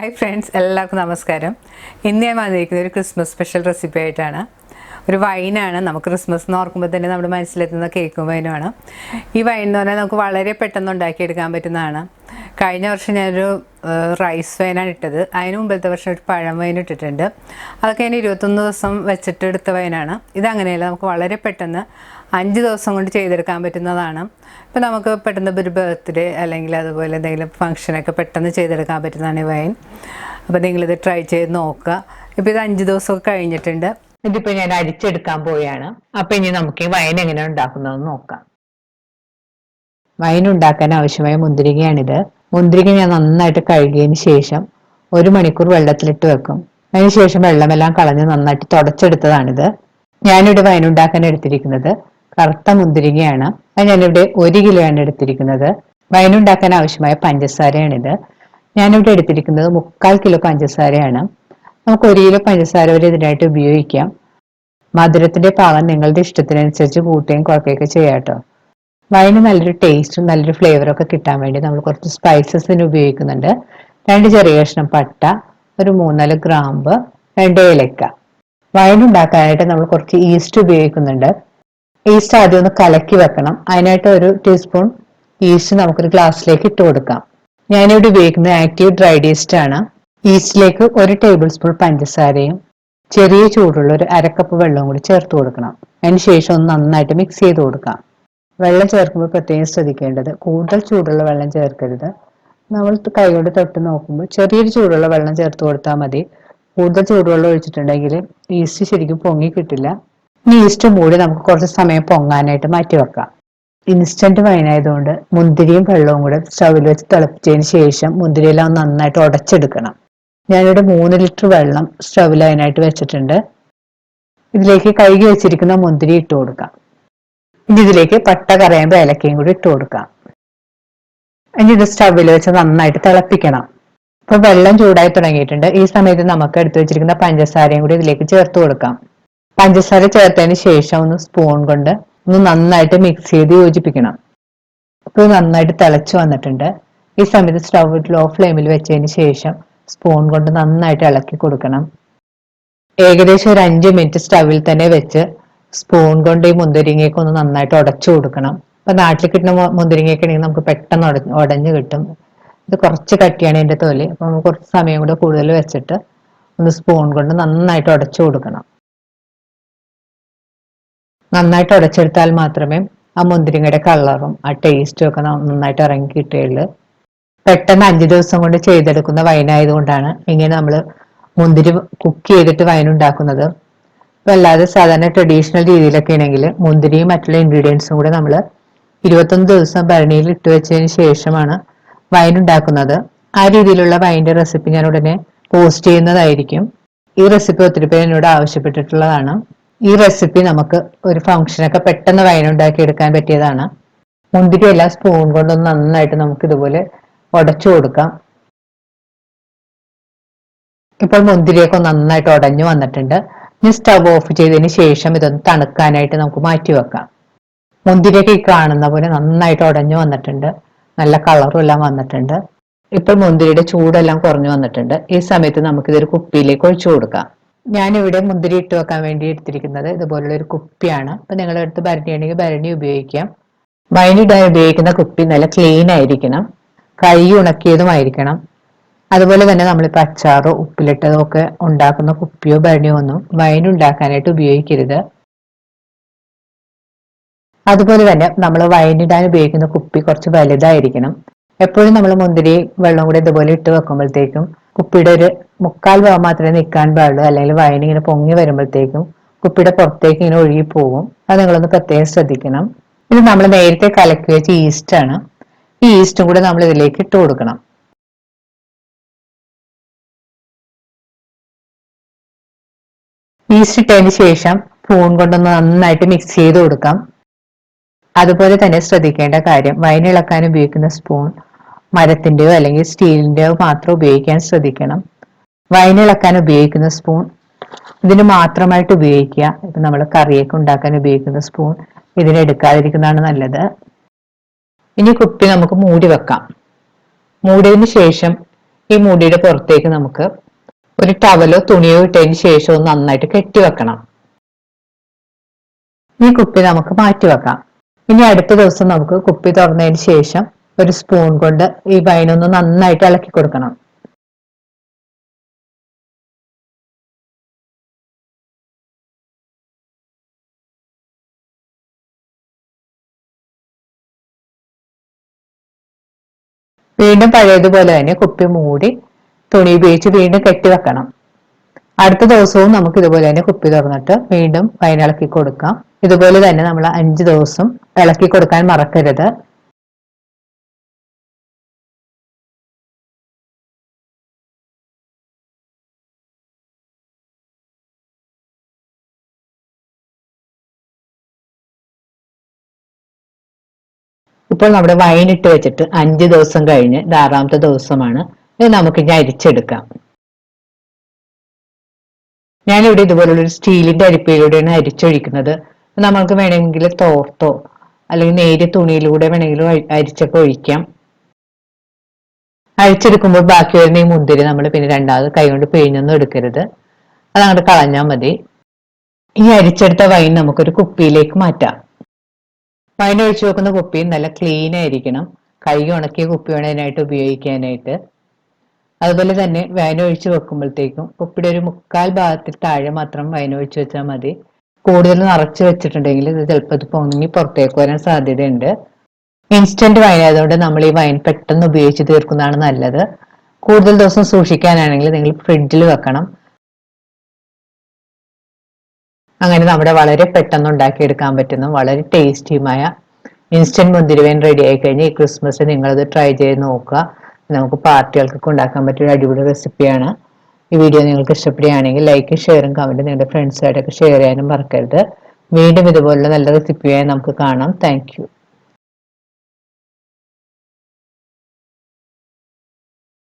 Hi friends, എല്ലാവർക്കും നമസ്കാരം. ഇന്ന് ഞാൻ വന്നിരിക്കുന്നത് ഒരു ക്രിസ്മസ് സ്പെഷ്യൽ റെസിപ്പി ആയിട്ടാണ്. ഒരു വൈനാണ്. നമുക്ക് ക്രിസ്മസ് എന്ന് ഓർക്കുമ്പോൾ തന്നെ നമ്മുടെ മനസ്സിലെത്തുന്ന കേക്കും വൈനുമാണ്. ഈ വൈൻ എന്ന് പറഞ്ഞാൽ നമുക്ക് വളരെ പെട്ടെന്ന് ഉണ്ടാക്കിയെടുക്കാൻ പറ്റുന്നതാണ്. കഴിഞ്ഞ വർഷം ഞാനൊരു റൈസ് വൈനാണ് ഇട്ടത്. അതിന് മുമ്പത്തെ വർഷം ഒരു പഴം വൈൻ ഇട്ടിട്ടുണ്ട്. അതൊക്കെ ഞാൻ 21 ദിവസം വെച്ചിട്ട് എടുത്ത വൈനാണ്. ഇതങ്ങനെയല്ല, നമുക്ക് വളരെ പെട്ടെന്ന് 5 ദിവസം കൊണ്ട് ചെയ്തെടുക്കാൻ പറ്റുന്നതാണ്. ഇപ്പോൾ നമുക്ക് പെട്ടെന്ന് ഒരു ബർത്ത്ഡേ അല്ലെങ്കിൽ അതുപോലെ എന്തെങ്കിലും ഫംഗ്ഷനൊക്കെ പെട്ടെന്ന് ചെയ്തെടുക്കാൻ പറ്റുന്നതാണ് ഈ വൈൻ. അപ്പോൾ നിങ്ങളിത് ട്രൈ ചെയ്ത് നോക്കുക. ഇപ്പോൾ ഇത് 5 ദിവസമൊക്കെ കഴിഞ്ഞിട്ടുണ്ട്. ഇതിപ്പോൾ ഞാൻ അരിച്ചെടുക്കാൻ പോവുകയാണ്. അപ്പോൾ ഇനി നമുക്ക് ഈ വൈൻ എങ്ങനെ ഉണ്ടാക്കുന്നതെന്ന് നോക്കാം. വൈൻ ഉണ്ടാക്കാൻ ആവശ്യമായ മുന്തിരിങ്ങയാണിത്. മുന്തിരിങ്ങ ഞാൻ നന്നായിട്ട് കഴുകിയതിന് ശേഷം 1 മണിക്കൂർ വെള്ളത്തിലിട്ട് വെക്കും. അതിനുശേഷം വെള്ളമെല്ലാം കളഞ്ഞ് നന്നായിട്ട് തുടച്ചെടുത്തതാണിത്. ഞാനിവിടെ വൈൻ ഉണ്ടാക്കാൻ എടുത്തിരിക്കുന്നത് കറുത്ത മുന്തിരിങ്ങയാണ്. അത് ഞാനിവിടെ 1 കിലോയാണ് എടുത്തിരിക്കുന്നത്. വൈൻ ഉണ്ടാക്കാൻ ആവശ്യമായ പഞ്ചസാരയാണിത്. ഞാനിവിടെ എടുത്തിരിക്കുന്നത് 3/4 കിലോ പഞ്ചസാരയാണ്. നമുക്ക് 1 കിലോ പഞ്ചസാര വരെ ഇതിനായിട്ട് ഉപയോഗിക്കാം. മധുരത്തിന്റെ പാകം നിങ്ങളുടെ ഇഷ്ടത്തിനനുസരിച്ച് കൂട്ടുകയും കുറയ്ക്കുകയൊക്കെ ചെയ്യാം കേട്ടോ. വൈന് നല്ലൊരു ടേസ്റ്റും നല്ലൊരു ഫ്ലേവറും ഒക്കെ കിട്ടാൻ വേണ്ടി നമ്മൾ കുറച്ച് സ്പൈസസിന് ഉപയോഗിക്കുന്നുണ്ട്. 2 ചെറിയ കഷ്ണം പട്ട, ഒരു 3-4 ഗ്രാമ്പ്, 2 ഏലക്ക. വൈൻ ഉണ്ടാക്കാനായിട്ട് നമ്മൾ കുറച്ച് ഈസ്റ്റ് ഉപയോഗിക്കുന്നുണ്ട്. ഈസ്റ്റ് ആദ്യം ഒന്ന് കലക്കി വെക്കണം. അതിനായിട്ട് 1 ടീസ്പൂൺ ഈസ്റ്റ് നമുക്കൊരു ഗ്ലാസ്സിലേക്ക് ഇട്ട് കൊടുക്കാം. ഞാനിവിടെ ഉപയോഗിക്കുന്നത് ആക്റ്റീവ് ഡ്രൈഡ് ഈസ്റ്റ് ആണ്. ഈസ്റ്റിലേക്ക് 1 ടേബിൾ സ്പൂൺ പഞ്ചസാരയും ചെറിയ ചൂടുള്ള ഒരു 1/2 കപ്പ് വെള്ളവും കൂടി ചേർത്ത് കൊടുക്കണം. അതിന് ശേഷം ഒന്ന് നന്നായിട്ട് മിക്സ് ചെയ്ത് കൊടുക്കാം. വെള്ളം ചേർക്കുമ്പോൾ പ്രത്യേകം ശ്രദ്ധിക്കേണ്ടത് കൂടുതൽ ചൂടുള്ള വെള്ളം ചേർക്കരുത്. നമ്മൾ കൈകൊണ്ട് തൊട്ട് നോക്കുമ്പോൾ ചെറിയൊരു ചൂടുള്ള വെള്ളം ചേർത്ത് കൊടുത്താൽ മതി. കൂടുതൽ ചൂടുവെള്ളം ഒഴിച്ചിട്ടുണ്ടെങ്കിൽ ഈസ്റ്റ് ശരിക്കും പൊങ്ങി കിട്ടില്ല. ഈ ഈസ്റ്റ് മൂടി നമുക്ക് കുറച്ച് സമയം പൊങ്ങാനായിട്ട് മാറ്റി വെക്കാം. ഇൻസ്റ്റന്റ് വൈനായതുകൊണ്ട് മുന്തിരിയും വെള്ളവും കൂടെ സ്റ്റൗവിൽ വെച്ച് തിളപ്പിച്ചതിന് ശേഷം മുന്തിരിയെല്ലാം നന്നായിട്ട് ഉടച്ചെടുക്കണം. ഞാനിവിടെ 3 ലിറ്റർ വെള്ളം സ്റ്റൗവിൽ അതിനായിട്ട് വെച്ചിട്ടുണ്ട്. ഇതിലേക്ക് കഴുകി വെച്ചിരിക്കുന്ന മുന്തിരി ഇട്ട് കൊടുക്കാം. ഇനി ഇതിലേക്ക് പട്ട, കറയുമ്പോൾ ഏലക്കയും കൂടി ഇട്ട് കൊടുക്കാം. ഇനി ഇത് സ്റ്റൗവിൽ വെച്ച് നന്നായിട്ട് തിളപ്പിക്കണം. ഇപ്പൊ വെള്ളം ചൂടായി തുടങ്ങിയിട്ടുണ്ട്. ഈ സമയത്ത് നമുക്ക് എടുത്തു വെച്ചിരിക്കുന്ന പഞ്ചസാരയും കൂടി ഇതിലേക്ക് ചേർത്ത് കൊടുക്കാം. പഞ്ചസാര ചേർത്തതിന് ശേഷം ഒന്ന് സ്പൂൺ കൊണ്ട് ഒന്ന് നന്നായിട്ട് മിക്സ് ചെയ്ത് യോജിപ്പിക്കണം. ഇപ്പോൾ നന്നായിട്ട് തിളച്ചു വന്നിട്ടുണ്ട്. ഈ സമയത്ത് സ്റ്റൗ ലോ ഫ്ലെയിമിൽ വെച്ചതിന് ശേഷം സ്പൂൺ കൊണ്ട് നന്നായിട്ട് ഇളക്കി കൊടുക്കണം. ഏകദേശം ഒരു 5 മിനിറ്റ് സ്റ്റൗവിൽ തന്നെ വെച്ച് സ്പൂൺ കൊണ്ട് ഈ മുന്തിരിങ്ങയൊക്കെ ഒന്ന് നന്നായിട്ട് ഉടച്ചു കൊടുക്കണം. ഇപ്പൊ നാട്ടിൽ കിട്ടുന്ന മുന്തിരിങ്ങയൊക്കെ ആണെങ്കിൽ നമുക്ക് പെട്ടെന്ന് ഉടഞ്ഞു കിട്ടും. ഇത് കുറച്ച് കട്ടിയാണ് ഇതിന്റെ തൊലി. അപ്പൊ നമുക്ക് കുറച്ച് സമയം കൂടെ കൂടുതൽ വെച്ചിട്ട് ഒന്ന് സ്പൂൺ കൊണ്ട് നന്നായിട്ട് ഉടച്ചു കൊടുക്കണം. നന്നായിട്ട് ഉടച്ചെടുത്താൽ മാത്രമേ ആ മുന്തിരിങ്ങയുടെ കളറും ആ ടേസ്റ്റും ഒക്കെ നന്നായിട്ട് ഇറങ്ങി കിട്ടുകയുള്ളൂ. പെട്ടെന്ന് 5 ദിവസം കൊണ്ട് ചെയ്തെടുക്കുന്ന വൈനായതുകൊണ്ടാണ് ഇങ്ങനെ നമ്മൾ മുന്തിരി കുക്ക് ചെയ്തിട്ട് വൈൻ ഉണ്ടാക്കുന്നത്. ഇപ്പൊ അല്ലാതെ സാധാരണ ട്രഡീഷണൽ രീതിയിലൊക്കെ ആണെങ്കിൽ മുന്തിരിയും മറ്റുള്ള ഇൻഗ്രീഡിയൻസും കൂടെ നമ്മൾ 21 ദിവസം ഭരണിയിൽ ഇട്ട് വെച്ചതിന് ശേഷമാണ് വൈൻ ഉണ്ടാക്കുന്നത്. ആ രീതിയിലുള്ള വൈൻ്റെ റെസിപ്പി ഞാൻ ഉടനെ പോസ്റ്റ് ചെയ്യുന്നതായിരിക്കും. ഈ റെസിപ്പി ഒത്തിരി പേര് എന്നോട് ആവശ്യപ്പെട്ടിട്ടുള്ളതാണ്. ഈ റെസിപ്പി നമുക്ക് ഒരു ഫംഗ്ഷനൊക്കെ പെട്ടെന്ന് വൈൻ ഉണ്ടാക്കി എടുക്കാൻ പറ്റിയതാണ്. മുന്തിരി എല്ലാം സ്പൂൺ കൊണ്ടൊന്ന് നന്നായിട്ട് നമുക്ക് ഇതുപോലെ ഉടച്ചു കൊടുക്കാം. ഇപ്പോൾ മുന്തിരിയൊക്കെ നന്നായിട്ട് ഉടഞ്ഞു വന്നിട്ടുണ്ട്. ഇനി സ്റ്റവ് ഓഫ് ചെയ്തതിന് ശേഷം ഇതൊന്ന് തണുക്കാനായിട്ട് നമുക്ക് മാറ്റി വെക്കാം. മുന്തിരിയൊക്കെ ഈ കാണുന്ന പോലെ നന്നായിട്ട് ഉടഞ്ഞു വന്നിട്ടുണ്ട്. നല്ല കളറും എല്ലാം വന്നിട്ടുണ്ട്. ഇപ്പോൾ മുന്തിരിയുടെ ചൂടെല്ലാം കുറഞ്ഞു വന്നിട്ടുണ്ട്. ഈ സമയത്ത് നമുക്ക് ഇതൊരു കുപ്പിയിലേക്ക് ഒഴിച്ചു കൊടുക്കാം. ഞാനിവിടെ മുന്തിരി ഇട്ട് വെക്കാൻ വേണ്ടി എടുത്തിരിക്കുന്നത് ഇതുപോലുള്ള ഒരു കുപ്പിയാണ്. അപ്പൊ നിങ്ങളുടെ അടുത്ത് ഭരണിയാണെങ്കിൽ ഭരണി ഉപയോഗിക്കാം. വൈനിടാൻ ഉപയോഗിക്കുന്ന കുപ്പി നല്ല ക്ലീൻ ആയിരിക്കണം, കഴുകി ഉണക്കിയതുമായിരിക്കണം. അതുപോലെ തന്നെ നമ്മളിപ്പോൾ അച്ചാറോ ഉപ്പിലിട്ടതോ ഒക്കെ ഉണ്ടാക്കുന്ന കുപ്പിയോ ഭരണിയോ ഒന്നും വൈൻ ഉണ്ടാക്കാനായിട്ട് ഉപയോഗിക്കരുത്. അതുപോലെ തന്നെ നമ്മൾ വൈനിടാൻ ഉപയോഗിക്കുന്ന കുപ്പി കുറച്ച് വലുതായിരിക്കണം. എപ്പോഴും നമ്മൾ മുന്തിരി വെള്ളം കൂടി ഇതുപോലെ ഇട്ട് വെക്കുമ്പോഴത്തേക്കും കുപ്പിയുടെ ഒരു 3/4 ഭാഗം മാത്രമേ നിൽക്കാൻ പാടുള്ളൂ. അല്ലെങ്കിൽ വൈൻ ഇങ്ങനെ പൊങ്ങി വരുമ്പോഴത്തേക്കും കുപ്പിയുടെ പുറത്തേക്ക് ഇങ്ങനെ ഒഴുകി പോകും. അത് നിങ്ങളൊന്ന് പ്രത്യേകം ശ്രദ്ധിക്കണം. ഇത് നമ്മൾ നേരത്തെ കലക്കി വെച്ച ഈസ്റ്റ് ആണ്. ഈ ഈസ്റ്റും കൂടെ നമ്മൾ ഇതിലേക്ക് ഇട്ട് കൊടുക്കണം. ഈസ്റ്റ് ഇട്ടതിന് ശേഷം സ്പൂൺ കൊണ്ടൊന്ന് നന്നായിട്ട് മിക്സ് ചെയ്ത് കൊടുക്കാം. അതുപോലെ തന്നെ ശ്രദ്ധിക്കേണ്ട കാര്യം, വൈൻ ഇളക്കാൻ ഉപയോഗിക്കുന്ന സ്പൂൺ മരത്തിന്റെയോ അല്ലെങ്കിൽ സ്റ്റീലിന്റെയോ മാത്രം ഉപയോഗിക്കാൻ ശ്രദ്ധിക്കണം. വൈൻ ഇളക്കാൻ ഉപയോഗിക്കുന്ന സ്പൂൺ ഇതിന് മാത്രമായിട്ട് ഉപയോഗിക്കുക. ഇപ്പൊ നമ്മൾ കറിയൊക്കെ ഉണ്ടാക്കാൻ ഉപയോഗിക്കുന്ന സ്പൂൺ ഇതിനെടുക്കാതിരിക്കുന്നതാണ് നല്ലത്. ഇനി കുപ്പി നമുക്ക് മൂടി വെക്കാം. മൂടിയതിന് ശേഷം ഈ മൂടിയുടെ പുറത്തേക്ക് നമുക്ക് ഒരു ടവലോ തുണിയോ ഇട്ടതിന് ശേഷം ഒന്ന് നന്നായിട്ട് കെട്ടിവെക്കണം. ഈ കുപ്പി നമുക്ക് മാറ്റി വെക്കാം. ഇനി അടുത്ത ദിവസം നമുക്ക് കുപ്പി തുറന്നതിന് ശേഷം ഒരു സ്പൂൺ കൊണ്ട് ഈ വൈനൊന്ന് നന്നായിട്ട് ഇളക്കി കൊടുക്കണം. വീണ്ടും പഴയതുപോലെ തന്നെ കുപ്പി മൂടി തുണി ഉപയോഗിച്ച് വീണ്ടും കെട്ടിവെക്കണം. അടുത്ത ദിവസവും നമുക്ക് ഇതുപോലെ തന്നെ കുപ്പി തുറന്നിട്ട് വീണ്ടും വൈൻ ഇളക്കി കൊടുക്കാം. ഇതുപോലെ തന്നെ നമ്മൾ 5 ദിവസം ഇളക്കി കൊടുക്കാൻ മറക്കരുത്. ഇപ്പോൾ നമ്മുടെ വൈൻ ഇട്ട് വെച്ചിട്ട് 5 ദിവസം കഴിഞ്ഞ് 6ാമത്തെ ദിവസമാണ്. ഇത് നമുക്ക് ഇനി അരിച്ചെടുക്കാം. ഞാനിവിടെ ഇതുപോലുള്ളൊരു സ്റ്റീലിന്റെ അരിപ്പയിലൂടെയാണ് അരിച്ചൊഴിക്കുന്നത്. നമ്മൾക്ക് വേണമെങ്കിൽ തോർത്തോ അല്ലെങ്കിൽ നേരിയ തുണിയിലൂടെ വേണമെങ്കിലും അരിച്ചൊക്കെ ഒഴിക്കാം. അഴിച്ചെടുക്കുമ്പോൾ ബാക്കി വരുന്ന ഈ മുന്തിരി നമ്മൾ പിന്നെ രണ്ടാമത് കൈകൊണ്ട് പിഴിഞ്ഞൊന്നും എടുക്കരുത്, അത് അങ്ങോട്ട് കളഞ്ഞാൽ മതി. ഈ അരിച്ചെടുത്ത വൈൻ നമുക്കൊരു കുപ്പിയിലേക്ക് മാറ്റാം. വൈൻ ഒഴിച്ചു വെക്കുന്ന കുപ്പി നല്ല ക്ലീൻ ആയിരിക്കണം. കൈ ഉണക്കിയ കുപ്പി വേണം അതിനായിട്ട് ഉപയോഗിക്കാനായിട്ട്. അതുപോലെ തന്നെ വൈൻ ഒഴിച്ചു വെക്കുമ്പോഴത്തേക്കും കുപ്പിയുടെ ഒരു 3/4 ഭാഗത്തിൽ താഴെ മാത്രം വൈൻ ഒഴിച്ചു വെച്ചാൽ മതി. കൂടുതൽ നിറച്ച് വെച്ചിട്ടുണ്ടെങ്കിൽ ഇത് ചിലപ്പോൾ ഇത് പൊങ്ങി പുറത്തേക്ക് വരാൻ സാധ്യതയുണ്ട്. ഇൻസ്റ്റന്റ് വൈൻ ആയതുകൊണ്ട് നമ്മൾ ഈ വൈൻ പെട്ടെന്ന് ഉപയോഗിച്ച് തീർക്കുന്നതാണ് നല്ലത്. കൂടുതൽ ദിവസം സൂക്ഷിക്കാനാണെങ്കിൽ നിങ്ങൾ ഫ്രിഡ്ജിൽ വെക്കണം. അങ്ങനെ നമ്മുടെ വളരെ പെട്ടെന്ന് ഉണ്ടാക്കിയെടുക്കാൻ പറ്റുന്ന വളരെ ടേസ്റ്റിയുമായ ഇൻസ്റ്റന്റ് മുന്തിരി വൈൻ റെഡി ആയി കഴിഞ്ഞാൽ ഈ ക്രിസ്മസ് നിങ്ങളത് ട്രൈ ചെയ്ത് നോക്കുക. നമുക്ക് പാർട്ടികൾക്കൊക്കെ ഉണ്ടാക്കാൻ പറ്റിയ അടിപൊളി റെസിപ്പിയാണ്. ഈ വീഡിയോ നിങ്ങൾക്ക് ഇഷ്ടപ്പെടുകയാണെങ്കിൽ ലൈക്കും ഷെയറും കമന്റും നിങ്ങളുടെ ഫ്രണ്ട്സായിട്ടൊക്കെ ഷെയർ ചെയ്യാനും മറക്കരുത്. വീണ്ടും ഇതുപോലുള്ള നല്ല റെസിപ്പിയായി നമുക്ക് കാണാം. Thank you.